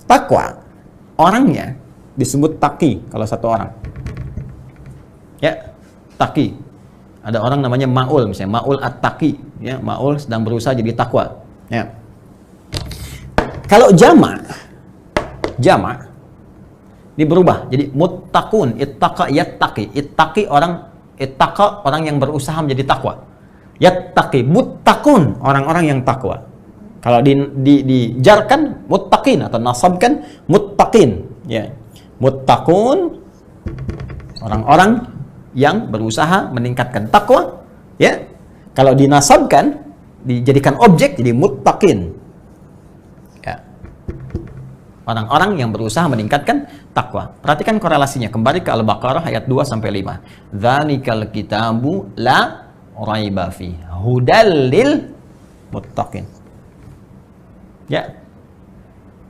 Takwa, orangnya disebut taqi kalau satu orang. Ya, taqi. Ada orang namanya Ma'ul, misalnya Ma'ul at-taqi, ya, Ma'ul sedang berusaha jadi takwa. Ya. Kalau jamak ini berubah jadi muttaqun, ittaqa yattaqi. Ittaqa orang yang berusaha menjadi takwa. Yattaqi, muttaqun orang-orang yang takwa. Kalau dijarkan muttaqin atau nasabkan muttaqin, ya. Muttaqun orang-orang yang berusaha meningkatkan takwa, ya. Kalau dinasabkan, dijadikan objek jadi muttaqin. Ya. Orang-orang yang berusaha meningkatkan takwa. Perhatikan korelasinya, kembali ke Al-Baqarah ayat 2 sampai 5. Dzalikal kitabu la raiba fi hudal lil muttaqin. Ya.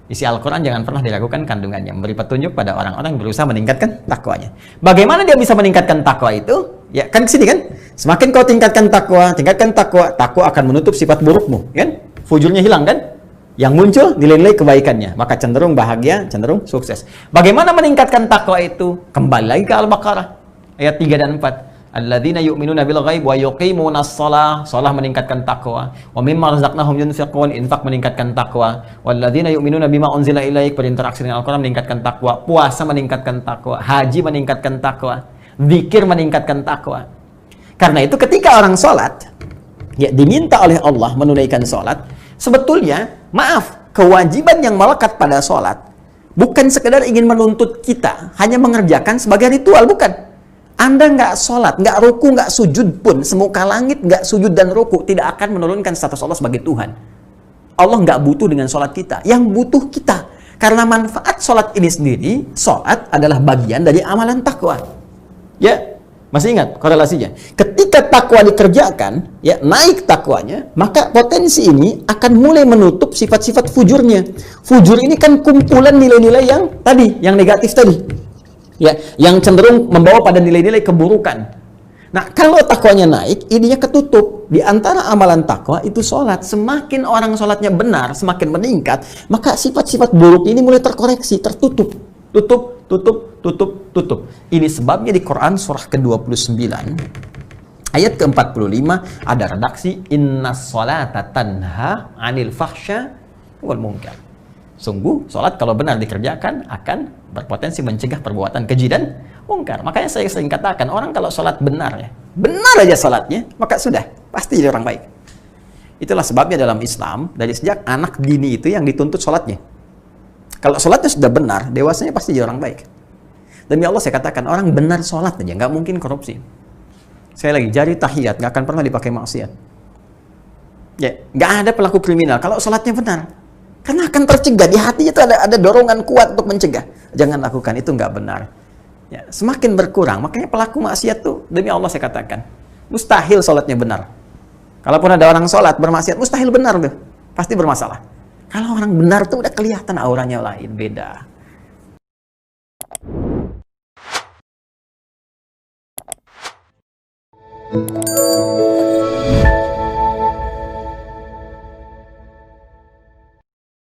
Isi Al-Quran jangan pernah diragukan kandungannya, memberi petunjuk pada orang-orang yang berusaha meningkatkan takwanya. Bagaimana dia bisa meningkatkan takwa itu? Ya, kan kesini kan? Semakin kau tingkatkan takwa, takwa akan menutup sifat burukmu, kan? Fujurnya hilang kan? Yang muncul nilai-nilai kebaikannya, maka cenderung bahagia, cenderung sukses. Bagaimana meningkatkan takwa itu? Kembali lagi ke Al-Baqarah ayat 3 dan 4. Alladzina yu'minuna bil ghaib wa yuqimunas shalah, shalah meningkatkan takwa. Wa mimma razaqnahum yunfiqun, infak meningkatkan takwa. Walladzina yu'minuna bima unzila ilaik, berinteraksi dengan Al-Qur'an meningkatkan takwa. Puasa meningkatkan takwa, haji meningkatkan takwa, zikir meningkatkan takwa. Karena itu ketika orang salat, ya, diminta oleh Allah menunaikan salat, sebetulnya, maaf, kewajiban yang melekat pada salat bukan sekedar ingin menuntut kita hanya mengerjakan sebagai ritual, bukan. Anda nggak sholat, nggak ruku, nggak sujud pun, semuka langit nggak sujud dan ruku, tidak akan menurunkan status Allah sebagai Tuhan. Allah nggak butuh dengan sholat kita, yang butuh kita. Karena manfaat sholat ini sendiri, sholat adalah bagian dari amalan takwa. Ya, masih ingat korelasinya? Ketika takwa dikerjakan, ya, naik takwanya, maka potensi ini akan mulai menutup sifat-sifat fujurnya. Fujur ini kan kumpulan nilai-nilai yang tadi, yang negatif tadi. Ya, yang cenderung membawa pada nilai-nilai keburukan. Nah, kalau takwanya naik, ininya ketutup. Di antara amalan takwa itu sholat. Semakin orang sholatnya benar, semakin meningkat, maka sifat-sifat buruk ini mulai terkoreksi, tertutup. Tutup. Ini sebabnya di Quran surah ke-29, ayat ke-45, ada redaksi, innas sholata tanha anil fahsya wal munkar. Sungguh, sholat kalau benar dikerjakan akan berpotensi mencegah perbuatan keji dan mungkar. Makanya saya sering katakan, orang kalau sholat benar, ya, benar aja sholatnya, maka sudah, pasti jadi orang baik. Itulah sebabnya dalam Islam, dari sejak anak dini itu yang dituntut sholatnya. Kalau sholatnya sudah benar, dewasanya pasti jadi orang baik. Demi Allah saya katakan, orang benar sholat aja, nggak mungkin korupsi. Saya lagi, jari tahiyat, nggak akan pernah dipakai maksiat. Ya, nggak ada pelaku kriminal, kalau sholatnya benar. Karena akan tercegah, di hatinya itu ada dorongan kuat untuk mencegah. Jangan lakukan, itu nggak benar. Ya, semakin berkurang, makanya pelaku maksiat tuh, demi Allah saya katakan, mustahil sholatnya benar. Kalaupun ada orang sholat bermaksiat, mustahil benar tuh, pasti bermasalah. Kalau orang benar tuh udah kelihatan auranya lain, beda.